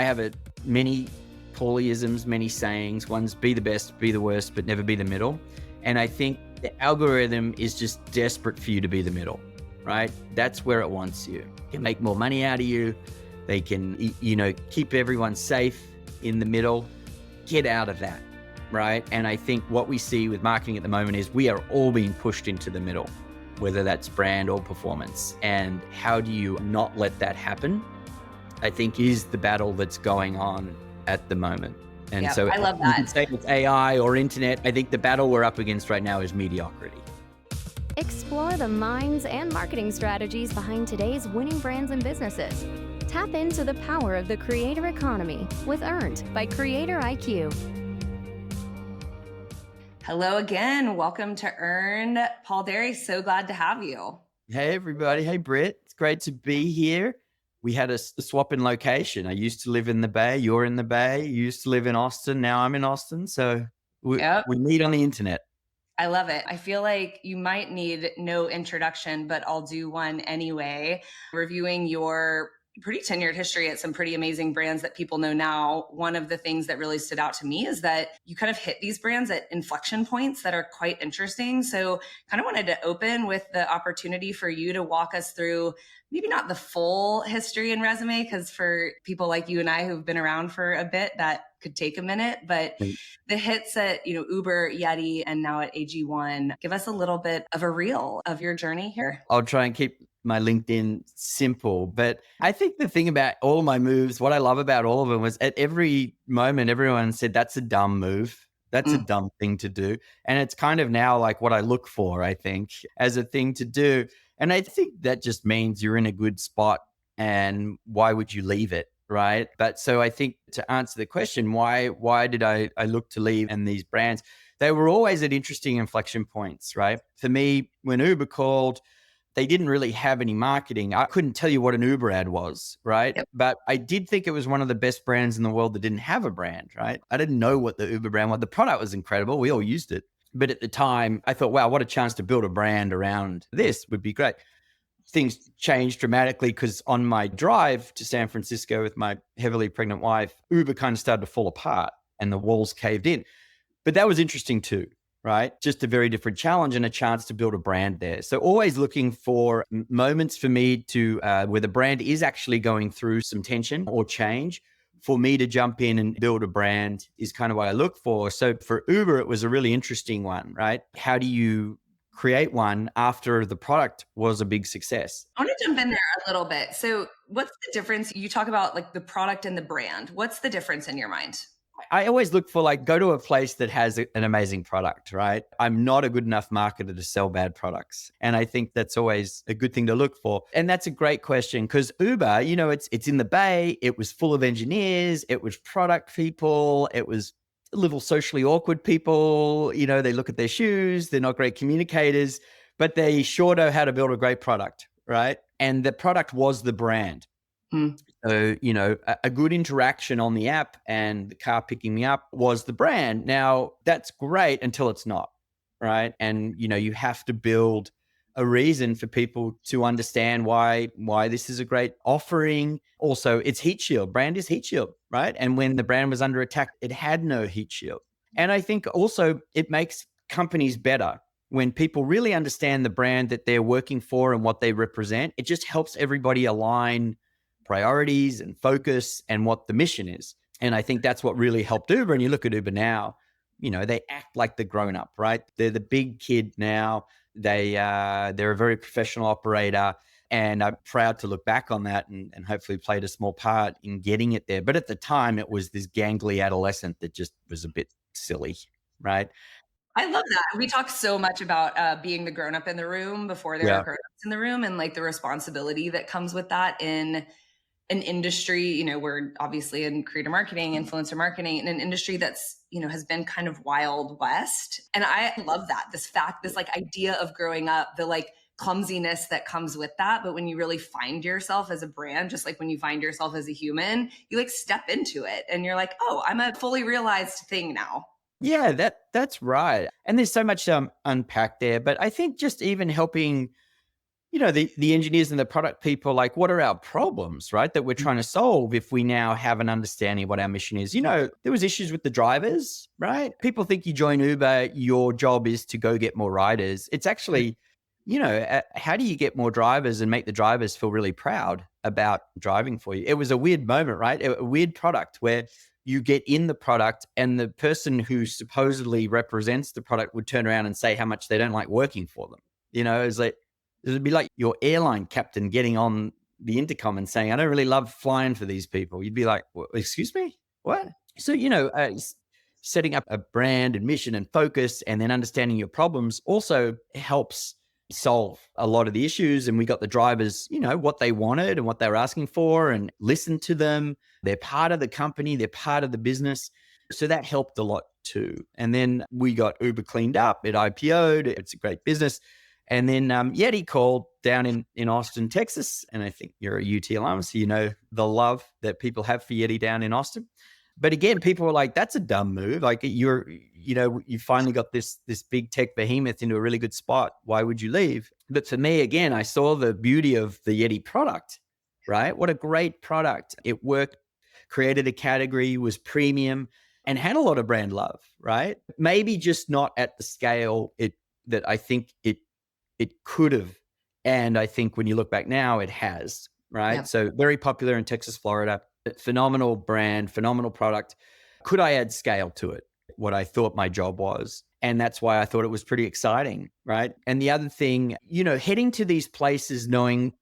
I have many Paulieisms, many sayings. One's be the best, be the worst, but never be the middle. And I think the algorithm is just desperate for you to be the middle, right? That's where it wants you. It can make more money out of you. They can, keep everyone safe in the middle. Get out of that, right? And I think what we see with marketing at the moment is we are all being pushed into the middle, whether that's brand or performance. And how do you not let that happen? I think is the battle that's going on at the moment. And Yeah, so I love you can that. say it's AI or internet. I think the battle we're up against right now is mediocrity. Explore the minds and marketing strategies behind today's winning brands and businesses. Tap into the power of the creator economy with Earned by CreatorIQ. Hello again. Welcome to Earned. Paulie Dery, so glad to have you. Hey, everybody. Hey, Britt. It's great to be here. We had a swap in location. I used to live in the Bay. You're in the Bay. You used to live in Austin. Now I'm in Austin. So we meet on the internet. I love it. I feel like you might need no introduction, but I'll do one anyway. Reviewing your pretty tenured history at some pretty amazing brands that people know now, one of the things that really stood out to me is that you kind of hit these brands at inflection points that are quite interesting. So kind of wanted to open with the opportunity for you to walk us through maybe not the full history and resume, because for people like you and I who've been around for a bit, that could take a minute, but the hits at, Uber, Yeti, and now at AG1, give us a little bit of a reel of your journey here. I'll try and keep my LinkedIn simple, but I think the thing about all my moves, what I love about all of them was at every moment, everyone said, that's a dumb move. That's a dumb thing to do. And it's kind of now like what I look for, I think, as a thing to do. And I think that just means you're in a good spot, and why would you leave it? Right. But so I think to answer the question, why did I look to leave and these brands, they were always at interesting inflection points, right? For me, when Uber called, they didn't really have any marketing. I couldn't tell you what an Uber ad was, right? Yep. But I did think it was one of the best brands in the world that didn't have a brand, right? I didn't know what the Uber brand was. The product was incredible. We all used it. But at the time, I thought, wow, what a chance to build a brand around this would be great. Things changed dramatically because on my drive to San Francisco with my heavily pregnant wife, Uber kind of started to fall apart and the walls caved in. But that was interesting too, right? Just a very different challenge and a chance to build a brand there. So always looking for moments for me to where the brand is actually going through some tension or change. For me to jump in and build a brand is kind of what I look for. So for Uber, it was a really interesting one, right? How do you create one after the product was a big success? I want to jump in there a little bit. So what's the difference? You talk about like the product and the brand. What's the difference in your mind? I always look for go to a place that has an amazing product, right? I'm not a good enough marketer to sell bad products. And I think that's always a good thing to look for. And that's a great question because Uber, it's in the Bay. It was full of engineers. It was product people. It was a little socially awkward people. They look at their shoes. They're not great communicators, but they sure know how to build a great product, right? And the product was the brand. So, a good interaction on the app and the car picking me up was the brand. Now, that's great until it's not, right? And, you have to build a reason for people to understand why this is a great offering. Also, it's heat shield. Brand is heat shield, right? And when the brand was under attack, it had no heat shield. And I think also it makes companies better. When people really understand the brand that they're working for and what they represent, it just helps everybody align priorities and focus and what the mission is. And I think that's what really helped Uber. And you look at Uber now, they act like the grown up, right? They're the big kid now. They're a very professional operator. And I'm proud to look back on that and hopefully played a small part in getting it there. But at the time, it was this gangly adolescent that just was a bit silly, right? I love that. We talk so much about being the grown up in the room before there are grown ups in the room, and like the responsibility that comes with that in an industry, we're obviously in creator marketing, influencer marketing, in an industry that's, has been kind of wild west. And I love that, this idea of growing up, the clumsiness that comes with that. But when you really find yourself as a brand, just like when you find yourself as a human, you step into it and you're like, oh, I'm a fully realized thing now. Yeah, that's right. And there's so much unpack there. But I think just even helping the engineers and the product people, like, what are our problems, right, that we're trying to solve if we now have an understanding of what our mission is? There was issues with the drivers, right? People think you join Uber, your job is to go get more riders. It's actually, how do you get more drivers and make the drivers feel really proud about driving for you? It was a weird moment, right? A weird product where you get in the product and the person who supposedly represents the product would turn around and say how much they don't like working for them. It's like, it would be like your airline captain getting on the intercom and saying, I don't really love flying for these people. You'd be like, excuse me? What? So, setting up a brand and mission and focus and then understanding your problems also helps solve a lot of the issues. And we got the drivers, what they wanted and what they were asking for, and listen to them. They're part of the company. They're part of the business. So that helped a lot too. And then we got Uber cleaned up. It IPO'd. It's a great business. And then Yeti called down in Austin, Texas. And I think you're a UT alum, so you know the love that people have for Yeti down in Austin. But again, people were like, that's a dumb move. Like, you finally got this big tech behemoth into a really good spot. Why would you leave? But for me, again, I saw the beauty of the Yeti product, right? What a great product. It worked, created a category, was premium, and had a lot of brand love, right? Maybe just not at the scale that I think it could have. And I think when you look back now, it has, right? Yep. So very popular in Texas, Florida, phenomenal brand, phenomenal product. Could I add scale to it? What I thought my job was. And that's why I thought it was pretty exciting, right? And the other thing, heading to these places knowing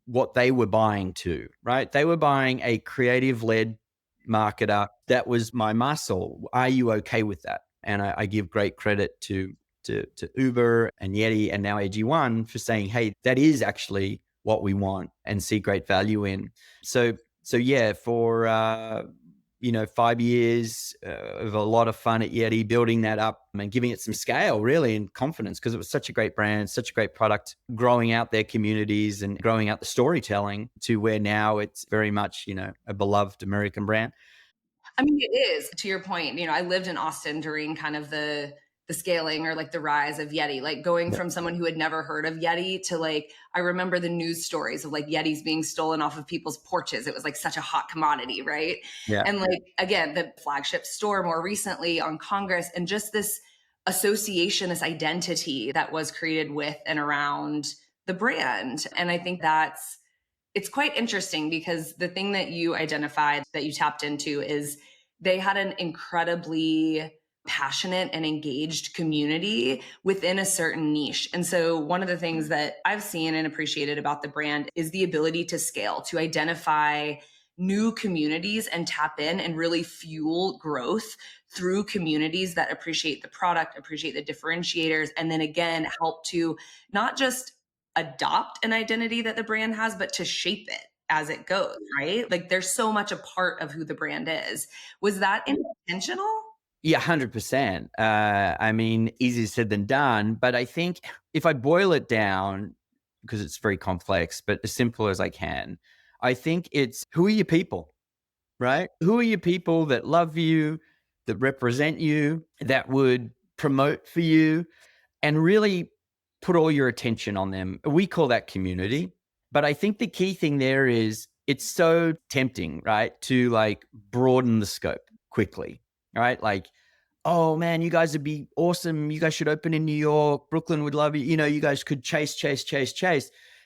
what they were buying to, right? They were buying a creative-led marketer. That was my muscle. Are you okay with that? And I give great credit to Uber and Yeti and now AG1 for saying, hey, that is actually what we want and see great value in. So yeah, for 5 years of a lot of fun at Yeti, building that up and giving it some scale, really, and confidence, because it was such a great brand, such a great product, growing out their communities and growing out the storytelling to where now it's very much, a beloved American brand. I mean, it is, to your point. I lived in Austin during kind of the scaling or like the rise of Yeti, like going from someone who had never heard of Yeti to like, I remember the news stories of like Yetis being stolen off of people's porches. It was like such a hot commodity, right? Yeah. And like, again, the flagship store more recently on Congress, and just this association, this identity that was created with and around the brand. And I think it's quite interesting, because the thing that you identified, that you tapped into, is they had an incredibly passionate and engaged community within a certain niche. And so one of the things that I've seen and appreciated about the brand is the ability to scale, to identify new communities and tap in and really fuel growth through communities that appreciate the product, appreciate the differentiators, and then again, help to not just adopt an identity that the brand has, but to shape it as it goes, right? Like, there's so much a part of who the brand is. Was that intentional? Yeah, 100%. I mean, easier said than done. But I think if I boil it down, because it's very complex, but as simple as I can, I think it's, who are your people, right? Who are your people that love you, that represent you, that would promote for you, and really put all your attention on them? We call that community. But I think the key thing there is, it's so tempting, right, to like broaden the scope quickly. Right? Like, oh man, you guys would be awesome. You guys should open in New York. Brooklyn would love you. You guys could chase.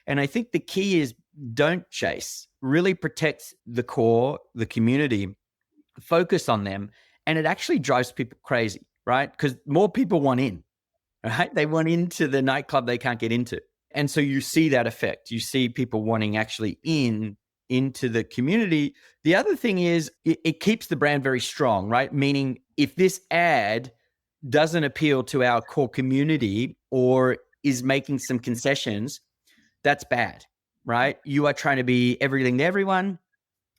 And I think the key is, don't chase. Really protect the core, the community, focus on them. And it actually drives people crazy, right? Because more people want in, right? They want into the nightclub they can't get into. And so you see that effect. You see people wanting actually into the community. The other thing is, it keeps the brand very strong, right? Meaning, if this ad doesn't appeal to our core community or is making some concessions, that's bad, right? You are trying to be everything to everyone,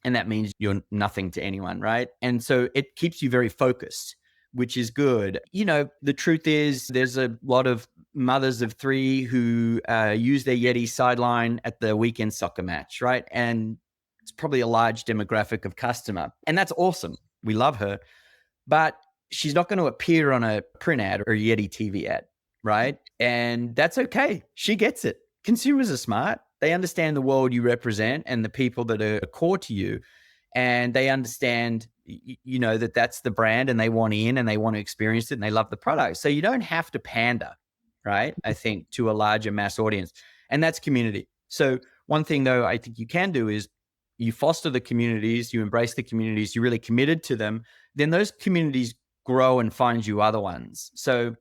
and that means you're nothing to anyone, right? And so it keeps you very focused, which is good. The truth is, there's a lot of mothers of three who use their Yeti sideline at the weekend soccer match, right? And it's probably a large demographic of customer. And that's awesome. We love her. But she's not going to appear on a print ad or a Yeti TV ad, right? And that's okay. She gets it. consumers are smart. They understand the world you represent and the people that are core to you. And they understand, that that's the brand and they want in and they want to experience it and they love the product. So you don't have to pander, right? I think to a larger mass audience. And that's community. So one thing though, I think you can do is you foster the communities, you embrace the communities, you're really committed to them. Then those communities grow and find you other ones. So,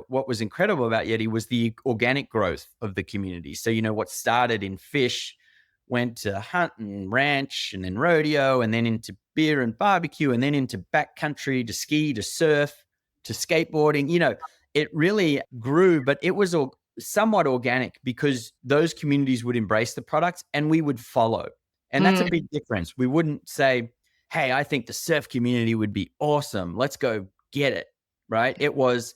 what was incredible about Yeti was the organic growth of the community. So, what started in fish went to hunt and ranch and then rodeo and then into beer and barbecue and then into backcountry to ski, to surf, to skateboarding. It really grew, but it was all somewhat organic because those communities would embrace the products and we would follow. And that's a big difference. We wouldn't say, hey, I think the surf community would be awesome. Let's go get it, right? It was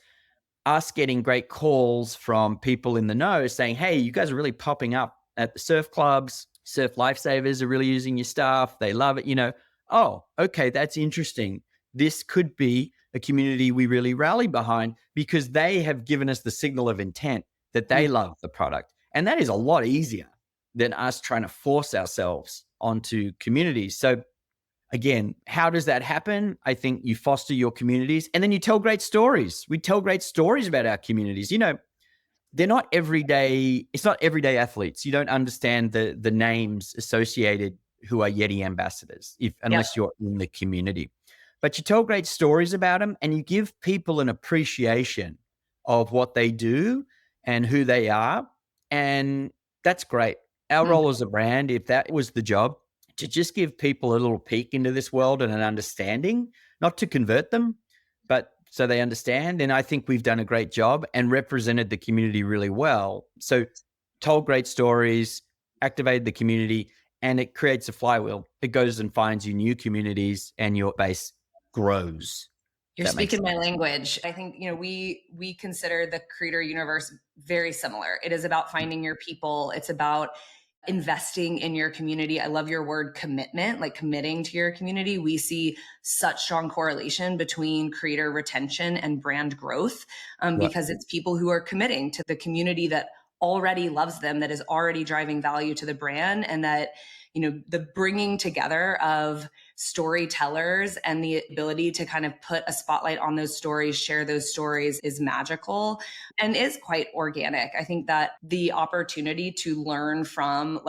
us getting great calls from people in the know saying, hey, you guys are really popping up at the surf clubs. Surf lifesavers are really using your stuff. They love it. Oh, okay, that's interesting. This could be a community we really rally behind because they have given us the signal of intent that they love the product. And that is a lot easier than us trying to force ourselves onto communities. So again, how does that happen? I think you foster your communities and then you tell great stories. We tell great stories about our communities. They're not everyday, it's not everyday athletes. You don't understand the names associated who are Yeti ambassadors unless you're in the community. But you tell great stories about them and you give people an appreciation of what they do and who they are. And that's great. Our role as a brand, if that was the job, to just give people a little peek into this world and an understanding, not to convert them, but so they understand. And I think we've done a great job and represented the community really well. So told great stories, activated the community, and it creates a flywheel. It goes and finds you new communities and your base grows. You're speaking my language. I think, we consider the creator universe very similar. It is about finding your people. It's about investing in your community. I love your word commitment, like committing to your community. We see such strong correlation between creator retention and brand growth because it's people who are committing to the community that already loves them, that is already driving value to the brand, and that, the bringing together of storytellers and the ability to kind of put a spotlight on those stories, share those stories is magical and is quite organic. I think that the opportunity to learn from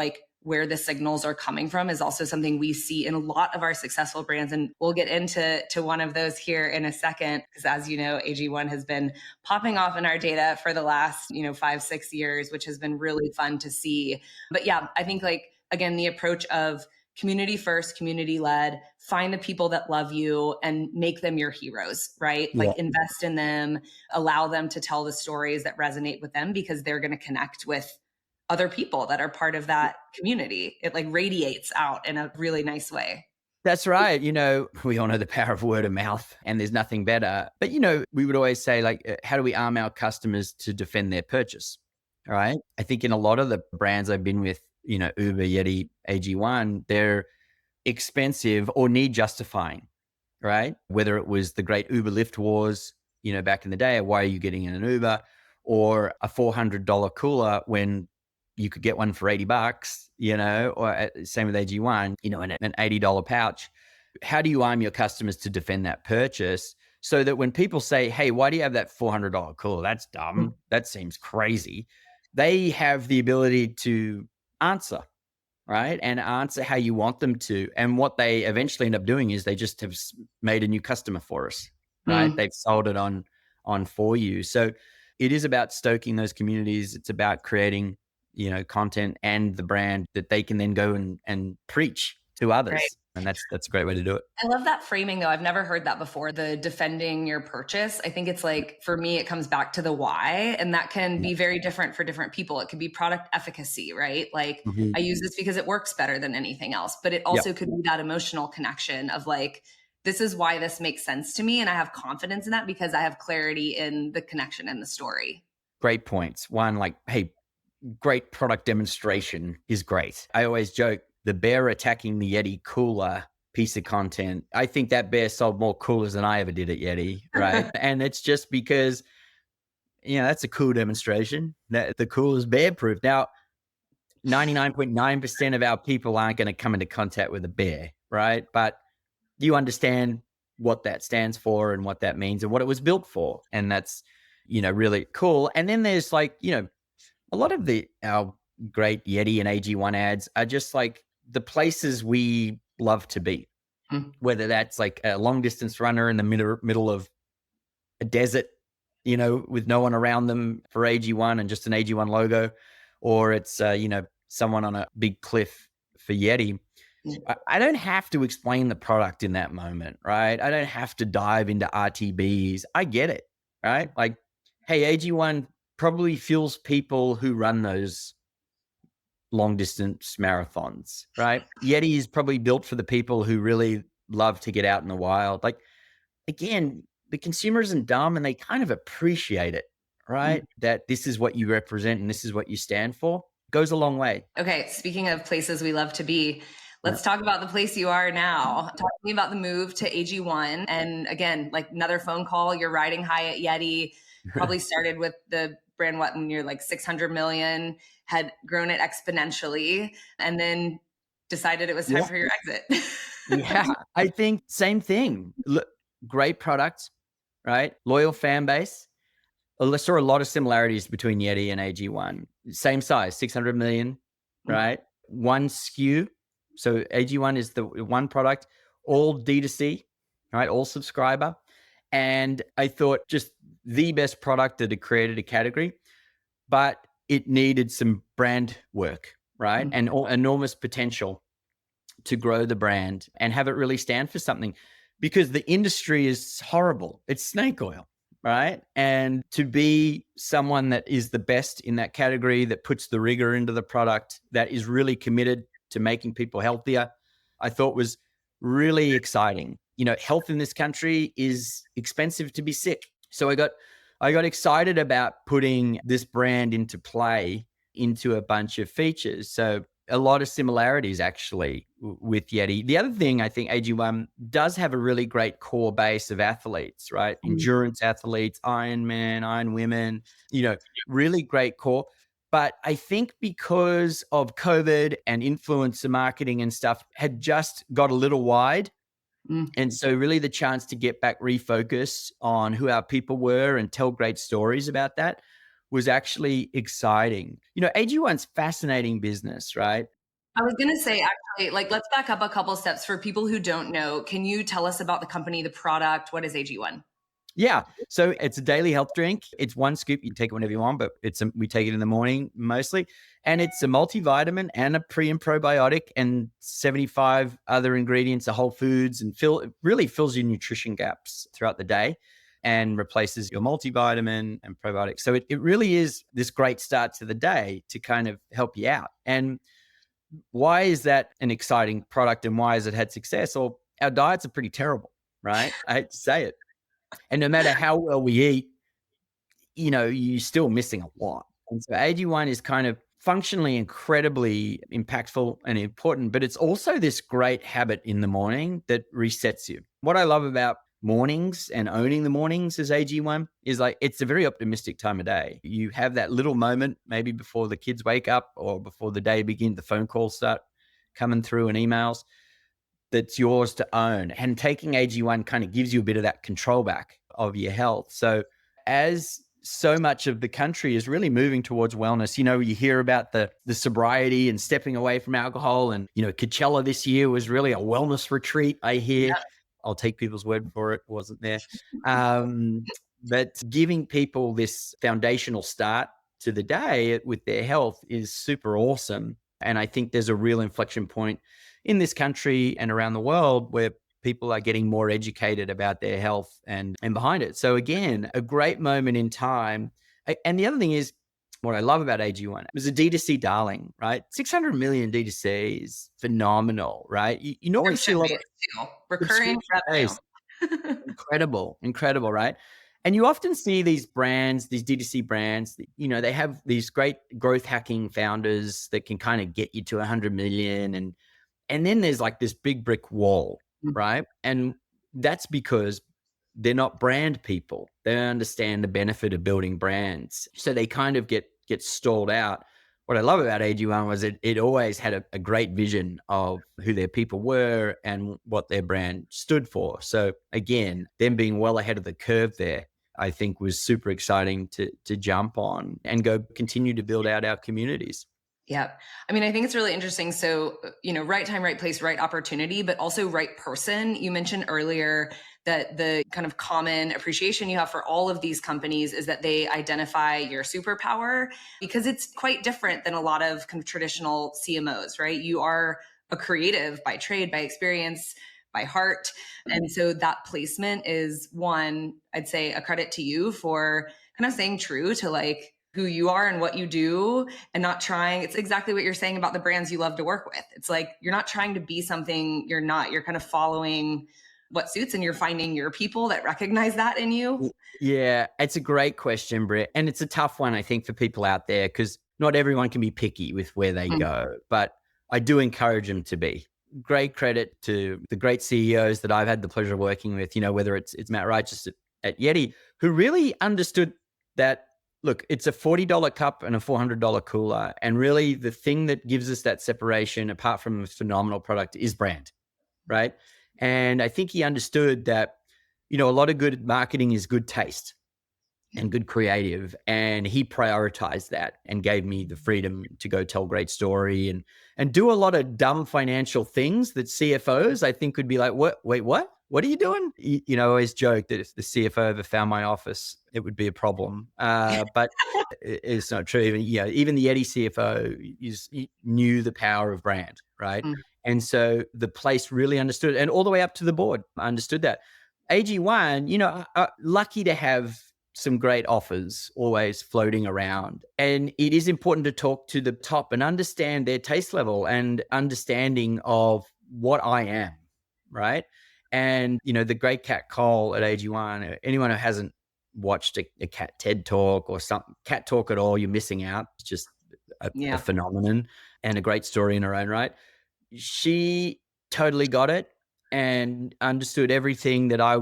where the signals are coming from is also something we see in a lot of our successful brands. And we'll get into one of those here in a second, because as you know, AG1 has been popping off in our data for the last, 5-6 years, which has been really fun to see. But yeah, I think again, the approach of community first, community led, find the people that love you and make them your heroes, right? Invest in them, allow them to tell the stories that resonate with them because they're going to connect with other people that are part of that community. It radiates out in a really nice way. That's right. We all know the power of word of mouth and there's nothing better. But, we would always say how do we arm our customers to defend their purchase? All right. I think in a lot of the brands I've been with, Uber, Yeti, AG1, they're expensive or need justifying, right? Whether it was the great Uber Lyft wars, back in the day, why are you getting in an Uber, or a $400 cooler when you could get one for $80, or same with AG1, and an $80 pouch. How do you arm your customers to defend that purchase so that when people say, hey, why do you have that $400 cooler? That's dumb. That seems crazy. They have the ability to answer, right? And answer how you want them to. And what they eventually end up doing is they just have made a new customer for us, right? They've sold it on for you. So it is about stoking those communities. It's about creating, content and the brand that they can then go and preach to others. Right. And that's a great way to do it. I love that framing though. I've never heard that before. The defending your purchase. I think it's for me, it comes back to the why, and that can be very different for different people. It could be product efficacy, right? I use this because it works better than anything else, but it also could be that emotional connection of this is why this makes sense to me. And I have confidence in that because I have clarity in the connection and the story. Great points. One, hey, great product demonstration is great. I always joke, the bear attacking the Yeti cooler piece of content. I think that bear sold more coolers than I ever did at Yeti, right? And it's just because That's a cool demonstration. That the cool is bear proof. Now, 99.9% of our people aren't going to come into contact with a bear, right? But you understand what that stands for and what that means and what it was built for. And that's, really cool. And then there's like, a lot of our great Yeti and AG1 ads are just like the places we love to be, whether that's like a long distance runner in the middle of a desert, with no one around them for AG1 and just an AG1 logo, or it's, someone on a big cliff for Yeti. I don't have to explain the product in that moment, right? I don't have to dive into RTBs. I get it, right? Like, hey, AG1 probably fuels people who run those long distance marathons, right? Yeti is probably built for the people who really love to get out in the wild. Like, again, the consumer isn't dumb and they kind of appreciate it, right? That this is what you represent and this is what you stand for. Goes a long way. Okay, speaking of places we love to be, let's talk about the place you are now. Talk to me about the move to AG1. And again, like another phone call, you're riding high at Yeti, probably started with the brand, when you're like 600 million, had grown it exponentially, and then decided it was time for your exit. Yeah, I think same thing. Look, great product, right? Loyal fan base. I saw a lot of similarities between Yeti and AG1. Same size, 600 million, right? One SKU. So AG1 is the one product, all D2C, right? All subscriber. And I thought just the best product that had created a category, but it needed some brand work, right? And enormous potential to grow the brand and have it really stand for something, because the industry is horrible. It's snake oil, right? And to be someone that is the best in that category, that puts the rigor into the product, that is really committed to making people healthier, I thought was really exciting. Health in this country is expensive to be sick. So I got excited about putting this brand into play into a bunch of features. So a lot of similarities actually with Yeti. The other thing, I think AG1 does have a really great core base of athletes, right? Endurance athletes, Ironman, Iron Women, really great core. But I think because of COVID and influencer marketing and stuff had just got a little wide. And so really the chance to get back refocus on who our people were and tell great stories about that was actually exciting. AG1's fascinating business, right? I was going to say, actually, like, let's back up a couple steps for people who don't know. Can you tell us about the company, the product? What is AG1? Yeah. So it's a daily health drink. It's one scoop. You can take it whenever you want, but we take it in the morning mostly. And it's a multivitamin and a pre and probiotic and 75 other ingredients of whole foods, and it really fills your nutrition gaps throughout the day and replaces your multivitamin and probiotics. So it really is this great start to the day to kind of help you out. And why is that an exciting product and why has it had success? Well, our diets are pretty terrible, right? I hate to say it. And no matter how well we eat, you're still missing a lot. And so AG1 is kind of functionally incredibly impactful and important, but it's also this great habit in the morning that resets you. What I love about mornings and owning the mornings as AG1 is like, it's a very optimistic time of day. You have that little moment, maybe before the kids wake up or before the day begins, the phone calls start coming through and emails, that's yours to own. And taking AG1 kind of gives you a bit of that control back of your health. So as so much of the country is really moving towards wellness, you hear about the sobriety and stepping away from alcohol. And, Coachella this year was really a wellness retreat, I hear. Yeah. I'll take people's word for it. Wasn't there. But giving people this foundational start to the day with their health is super awesome. And I think there's a real inflection point in this country and around the world where people are getting more educated about their health and behind it. So again, a great moment in time. And the other thing is, what I love about AG1, it was a D2C darling, right? 600 million D2C is phenomenal, right? You normally see a lot of recurring revenue. Incredible, right? And you often see these brands, these D2C brands, they have these great growth hacking founders that can kind of get you to 100 million. And then there's like this big brick wall, right? And that's because they're not brand people. They don't understand the benefit of building brands. So they kind of get stalled out. What I love about AG1 was it always had a great vision of who their people were and what their brand stood for. So again, them being well ahead of the curve there, I think was super exciting to jump on and go continue to build out our communities. Yeah. I mean, I think it's really interesting. So, right time, right place, right opportunity, but also right person. You mentioned earlier that the kind of common appreciation you have for all of these companies is that they identify your superpower, because it's quite different than a lot of kind of traditional CMOs, right? You are a creative by trade, by experience, by heart. And so that placement is one, I'd say, a credit to you for kind of staying true to like who you are and what you do, and not trying. It's exactly what you're saying about the brands you love to work with. It's like, you're not trying to be something you're not. You're kind of following what suits, and you're finding your people that recognize that in you. Yeah, it's a great question, Britt. And it's a tough one, I think, for people out there, because not everyone can be picky with where they go, but I do encourage them to be. Great credit to the great CEOs that I've had the pleasure of working with, whether it's Matt Righteous at Yeti, who really understood that, look, it's a $40 cup and a $400 cooler. And really the thing that gives us that separation, apart from a phenomenal product, is brand, right? And I think he understood that, a lot of good marketing is good taste and good creative. And he prioritized that and gave me the freedom to go tell great story and do a lot of dumb financial things that CFOs, I think, would be like, what? Wait, what? What are you doing? I always joke that if the CFO ever found my office, it would be a problem. But it's not true. Even the Yeti CFO knew the power of brand, right? And so the place really understood, and all the way up to the board understood that. AG1, lucky to have some great offers always floating around. And it is important to talk to the top and understand their taste level and understanding of what I am, right? And, the great Cat Cole at AG1, anyone who hasn't watched a cat TED talk or some cat talk at all, you're missing out. It's just a phenomenon and a great story in her own right. She totally got it and understood everything that I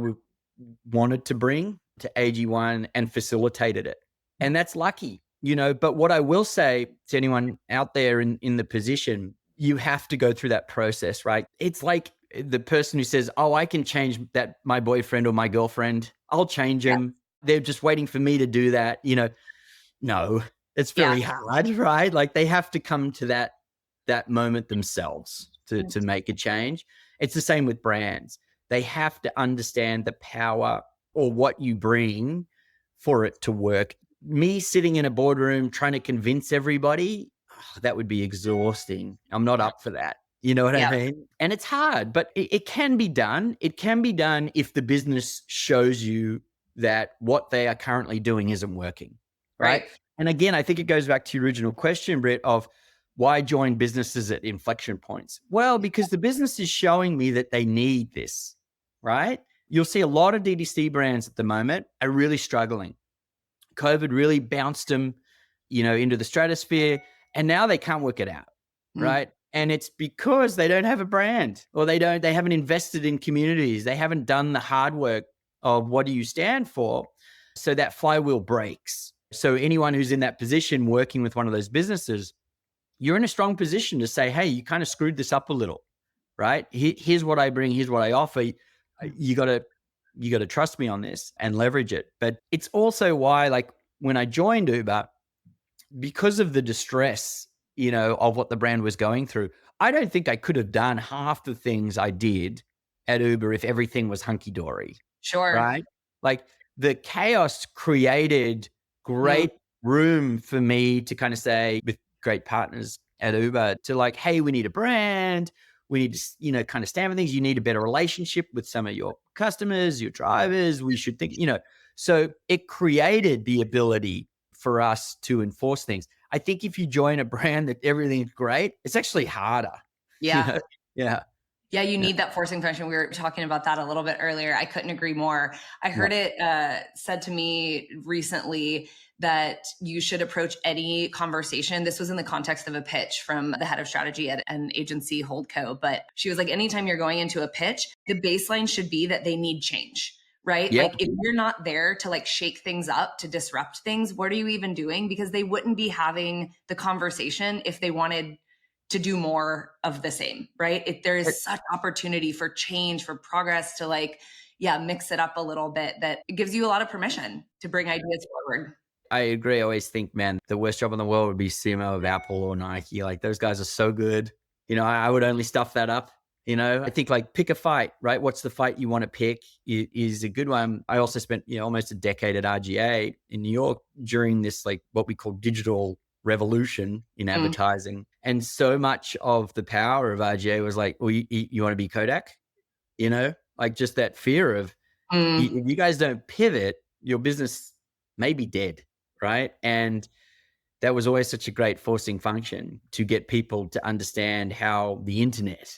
wanted to bring to AG1 and facilitated it. And that's lucky, but what I will say to anyone out there in the position, you have to go through that process, right? It's like the person who says, oh, I can change that, my boyfriend or my girlfriend, I'll change them. They're just waiting for me to do that. No, it's very hard, right? Like they have to come to that moment themselves to make a change. It's the same with brands. They have to understand the power or what you bring for it to work. Me sitting in a boardroom trying to convince everybody, that would be exhausting. I'm not up for that. You know what I mean? And it's hard, but it can be done. It can be done if the business shows you that what they are currently doing isn't working, right? And again, I think it goes back to your original question, Britt, of why join businesses at inflection points? Well, because the business is showing me that they need this, right? You'll see a lot of DTC brands at the moment are really struggling. COVID really bounced them, into the stratosphere, and now they can't work it out, right? And it's because they don't have a brand, or they haven't invested in communities. They haven't done the hard work of what do you stand for. So that flywheel breaks. So anyone who's in that position working with one of those businesses, you're in a strong position to say, hey, you kind of screwed this up a little, right? Here's what I bring. Here's what I offer. You got to trust me on this and leverage it. But it's also why, like when I joined Uber, because of the distress, of what the brand was going through, I don't think I could have done half the things I did at Uber if everything was hunky-dory. Sure. Right? Like the chaos created great room for me to kind of say, with great partners at Uber, to like, hey, we need a brand. We need to, kind of stand for things. You need a better relationship with some of your customers, your drivers. We should think, so it created the ability for us to enforce things. I think if you join a brand that everything's great, it's actually harder. Yeah. Yeah. Yeah, you need that forcing function. We were talking about that a little bit earlier. I couldn't agree more. I heard it said to me recently that you should approach any conversation. This was in the context of a pitch from the head of strategy at an agency holdco. But she was like, anytime you're going into a pitch, the baseline should be that they need change, right? Yeah. Like if you're not there to like shake things up, to disrupt things, what are you even doing? Because they wouldn't be having the conversation if they wanted to do more of the same, right? There is such opportunity for change, for progress, to like, yeah, mix it up a little bit, that it gives you a lot of permission to bring ideas forward. I agree. I always think, man, the worst job in the world would be CMO of Apple or Nike. Like those guys are so good. I would only stuff that up. I think like pick a fight, right? What's the fight you want to pick is a good one. I also spent, almost a decade at RGA in New York during this, like what we call digital revolution in advertising. And so much of the power of RGA was like, well, you want to be Kodak, like just that fear of, if you guys don't pivot, your business may be dead, right? And that was always such a great forcing function to get people to understand how the internet,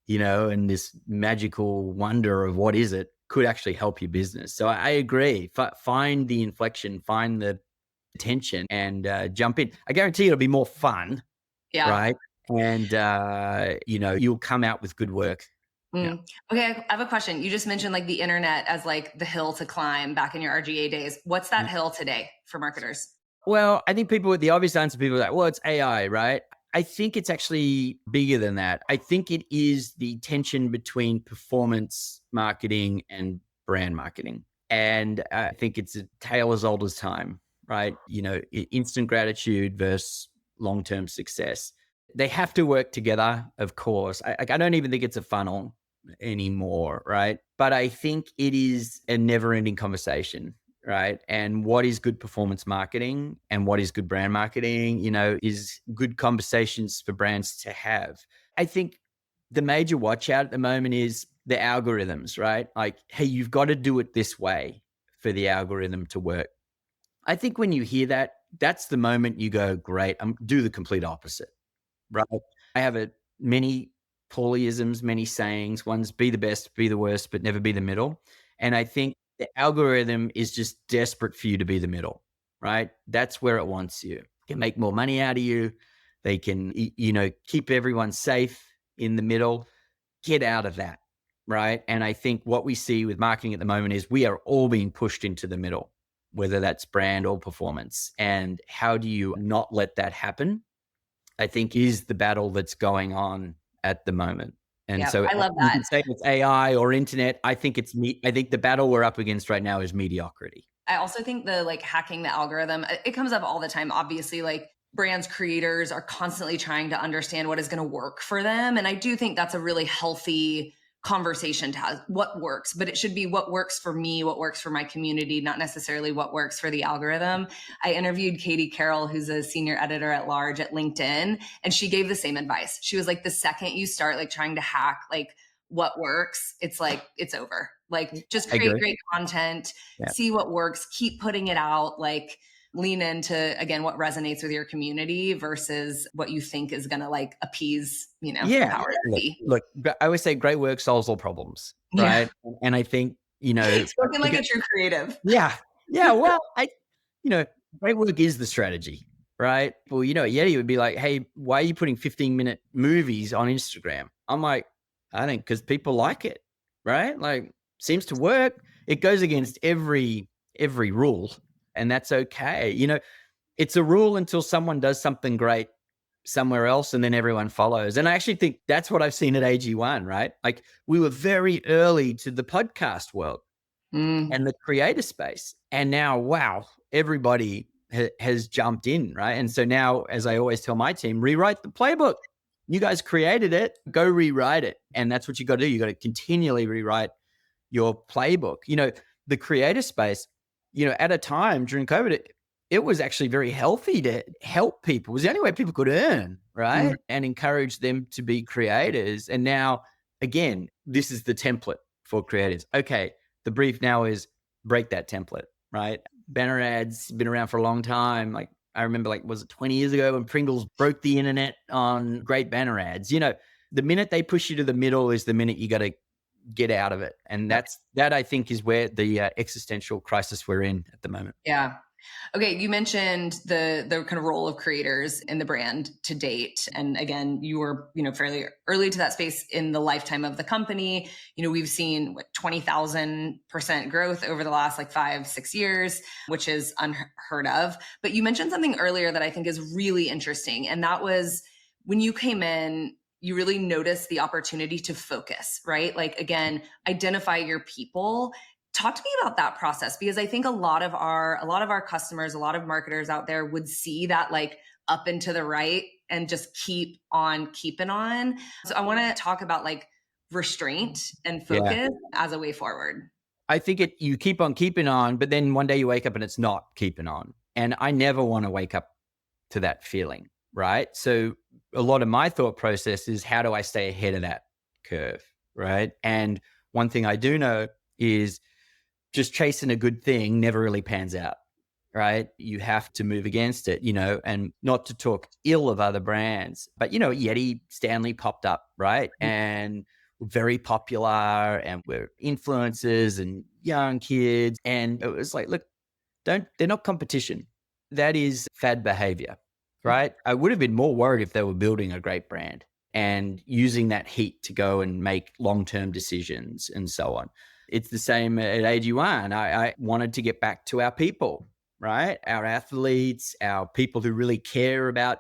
and this magical wonder of what is it could actually help your business. So I agree. Find the inflection, find the tension, and jump in. I guarantee it'll be more fun, right? And, you'll come out with good work. Yeah. Okay, I have a question. You just mentioned like the internet as like the hill to climb back in your RGA days. What's that hill today for marketers? Well, I think the obvious answer, people are like, well, it's AI, right? I think it's actually bigger than that. I think it is the tension between performance marketing and brand marketing. And I think it's a tale as old as time, right? Instant gratitude versus long-term success. They have to work together, of course. I don't even think it's a funnel anymore, right? But I think it is a never-ending conversation, right? And what is good performance marketing and what is good brand marketing, is good conversations for brands to have. I think the major watch out at the moment is the algorithms, right? Like, hey, you've got to do it this way for the algorithm to work. I think when you hear that, that's the moment you go, great, do the complete opposite, right? I have many Paulieisms, many sayings. One's be the best, be the worst, but never be the middle. And I think the algorithm is just desperate for you to be the middle, right? That's where it wants you. It can make more money out of you. They can, keep everyone safe in the middle. Get out of that, right? And I think what we see with marketing at the moment is we are all being pushed into the middle, whether that's brand or performance. And how do you not let that happen? I think is the battle that's going on at the moment. And so I love you that. can say it's AI or internet. I think the battle we're up against right now is mediocrity. I also think the like hacking the algorithm, it comes up all the time. Obviously, like brands, creators are constantly trying to understand what is going to work for them. And I do think that's a really healthy conversation to have. What works, but it should be what works for me, what works for my community, not necessarily what works for the algorithm. I interviewed Katie Carroll, who's a senior editor at large at LinkedIn, and she gave the same advice. She was like, the second you start like trying to hack like what works, it's like, it's over. Like just create great content, see what works, keep putting it out, like lean into, again, what resonates with your community versus what you think is going to like appease, the power that be. Look, I always say great work solves all problems, right? Yeah. And I think, spoken like a true creative. Yeah. Yeah. Well, great work is the strategy, right? Well, Yeti would be like, hey, why are you putting 15-minute movies on Instagram? I'm like, I think because people like it, right? Like, seems to work. It goes against every rule, and that's okay. It's a rule until someone does something great somewhere else and then everyone follows. And I actually think that's what I've seen at AG1, right? Like we were very early to the podcast world and the creator space. And now, wow, everybody has jumped in, right? And so now, as I always tell my team, rewrite the playbook. You guys created it, go rewrite it. And that's what you got to do. You got to continually rewrite your playbook. The creator space, at a time during COVID, it was actually very healthy to help people. It was the only way people could earn, right? And encourage them to be creators. And now, again, this is the template for creators. Okay, the brief now is break that template, right? Banner ads been around for a long time. Like I remember, was it 20 years ago when Pringles broke the internet on great banner ads? The minute they push you to the middle is the minute you got to get out of it. And that I think is where the existential crisis we're in at the moment. Yeah. Okay, you mentioned the kind of role of creators in the brand to date. And again, you were, fairly early to that space in the lifetime of the company. We've seen 20,000% growth over the last like 5-6 years, which is unheard of. But you mentioned something earlier that I think is really interesting. And that was when you came in, you really noticed the opportunity to focus, right? Like, again, identify your people. Talk to me about that process, because I think a lot of our customers, a lot of marketers out there would see that like up and to the right and just keep on keeping on. So I want to talk about like restraint and Yeah. focus as a way forward. I think you keep on keeping on, but then one day you wake up and it's not keeping on. And I never want to wake up to that feeling, right? So a lot of my thought process is, how do I stay ahead of that curve, right? And one thing I do know is just chasing a good thing never really pans out, right? You have to move against it, and not to talk ill of other brands, but, Yeti, Stanley popped up, right? And very popular, and we're influencers and young kids. And it was like, look, they're not competition. That is fad behavior, right? I would have been more worried if they were building a great brand and using that heat to go and make long-term decisions and so on. It's the same at AG1. I wanted to get back to our people, right? Our athletes, our people who really care about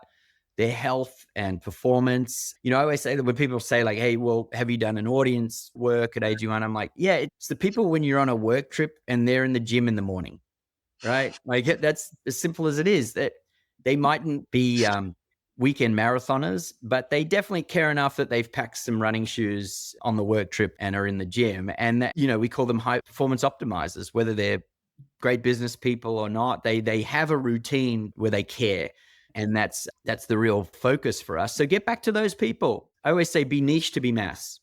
their health and performance. I always say that when people say like, hey, well, have you done an audience work at AG1? I'm like, yeah, it's the people when you're on a work trip and they're in the gym in the morning, right? Like that's as simple as it is. That they mightn't be weekend marathoners, but they definitely care enough that they've packed some running shoes on the work trip and are in the gym. And that, we call them high performance optimizers, whether they're great business people or not. They have a routine where they care. And that's the real focus for us. So get back to those people. I always say, be niche to be mass,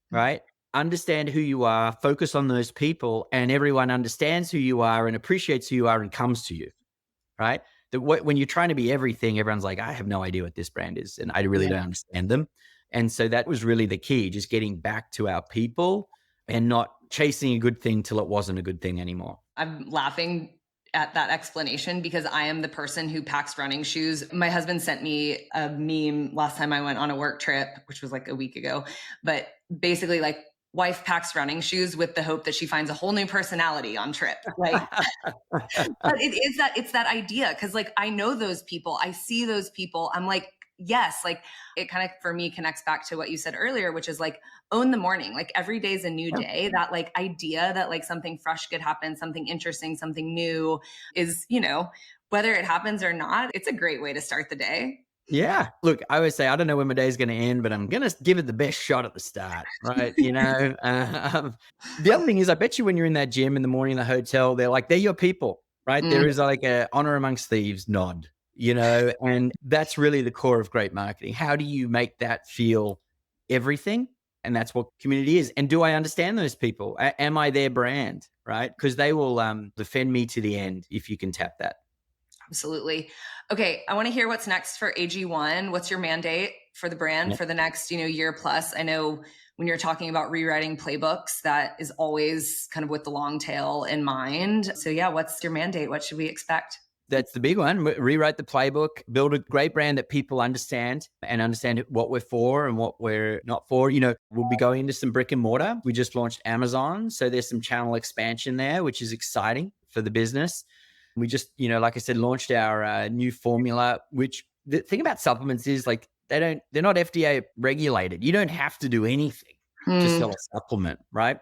right? Understand who you are, focus on those people, and everyone understands who you are and appreciates who you are and comes to you, right? When you're trying to be everything, everyone's like, I have no idea what this brand is, and I really don't understand them. And so that was really the key, just getting back to our people and not chasing a good thing till it wasn't a good thing anymore. I'm laughing at that explanation because I am the person who packs running shoes. My husband sent me a meme last time I went on a work trip, which was like a week ago, but basically like, wife packs running shoes with the hope that she finds a whole new personality on trip. Like, but it's that idea. Cause like, I know those people, I see those people. I'm like, yes, like it kind of for me connects back to what you said earlier, which is like own the morning. Like every day is a new day. That like idea that like something fresh could happen, something interesting, something new is, whether it happens or not, it's a great way to start the day. Yeah. Look, I always say, I don't know when my day's going to end, but I'm going to give it the best shot at the start, right? The other thing is, I bet you when you're in that gym in the morning in the hotel, they're like, they're your people, right? There is like a honor amongst thieves nod, and that's really the core of great marketing. How do you make that feel everything? And that's what community is. And do I understand those people? Am I their brand, right? Because they will defend me to the end if you can tap that. Absolutely. Okay. I want to hear what's next for AG1. What's your mandate for the brand for the next, year plus? I know when you're talking about rewriting playbooks, that is always kind of with the long tail in mind. So yeah, what's your mandate? What should we expect? That's the big one. Rewrite the playbook, build a great brand that people understand and understand what we're for and what we're not for. We'll be going into some brick and mortar. We just launched Amazon. So there's some channel expansion there, which is exciting for the business. We just, like I said, launched our new formula, which the thing about supplements is like, they're not FDA regulated. You don't have to do anything to sell a supplement, right?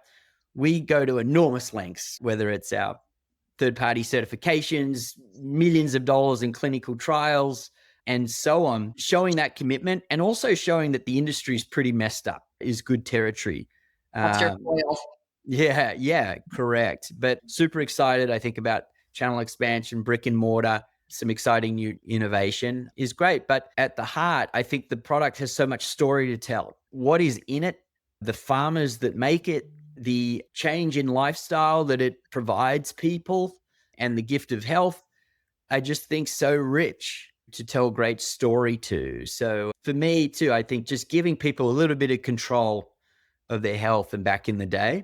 We go to enormous lengths, whether it's our third-party certifications, millions of dollars in clinical trials, and so on, showing that commitment and also showing that the industry is pretty messed up is good territory. That's your foil. Yeah, correct. But super excited, I think, about channel expansion, brick and mortar, some exciting new innovation is great. But at the heart, I think the product has so much story to tell. What is in it, the farmers that make it, the change in lifestyle that it provides people, and the gift of health, I just think so rich to tell a great story to. So for me too, I think just giving people a little bit of control of their health and back in the day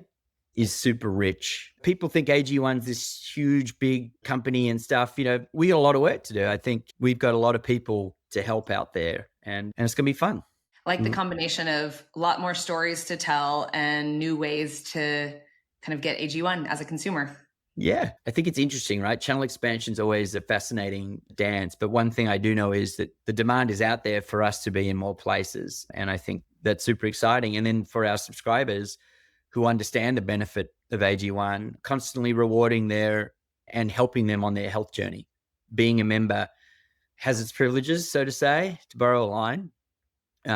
is super rich. People think AG1's this huge, big company and stuff. We got a lot of work to do. I think we've got a lot of people to help out there, and it's going to be fun. I like the combination of a lot more stories to tell and new ways to kind of get AG1 as a consumer. Yeah, I think it's interesting, right? Channel expansion is always a fascinating dance. But one thing I do know is that the demand is out there for us to be in more places. And I think that's super exciting. And then for our subscribers who understand the benefit of AG1, constantly rewarding and helping them on their health journey. Being a member has its privileges, so to say, to borrow a line,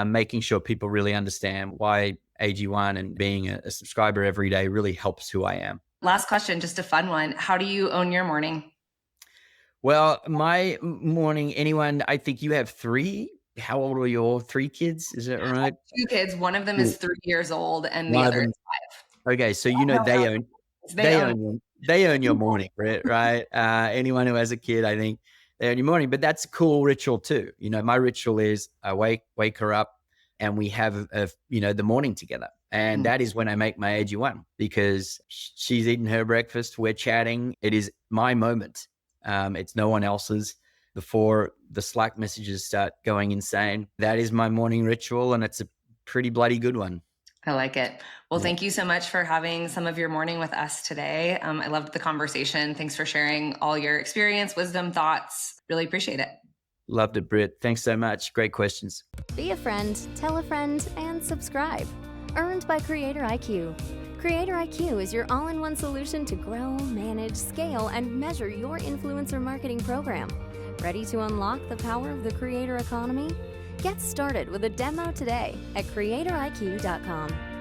making sure people really understand why AG1 and being a subscriber every day really helps who I am. Last question, just a fun one. How do you own your morning? Well, my morning, I think you have 3. How old are your 3 kids? Is that right? I have 2 kids. One of them is 3 years old and the other is 5. Okay. So, they own your morning, right? Anyone who has a kid, I think they own your morning, but that's a cool ritual too. My ritual is I wake her up and we have, the morning together. And that is when I make my AG1 because she's eaten her breakfast. We're chatting. It is my moment. It's no one else's before the Slack messages start going insane. That is my morning ritual, and it's a pretty bloody good one. I like it. Well, thank you so much for having some of your morning with us today. I loved the conversation. Thanks for sharing all your experience, wisdom, thoughts. Really appreciate it. Loved it, Brit. Thanks so much. Great questions. Be a friend, tell a friend, and subscribe. Earned by CreatorIQ. CreatorIQ is your all-in-one solution to grow, manage, scale, and measure your influencer marketing program. Ready to unlock the power of the creator economy? Get started with a demo today at CreatorIQ.com.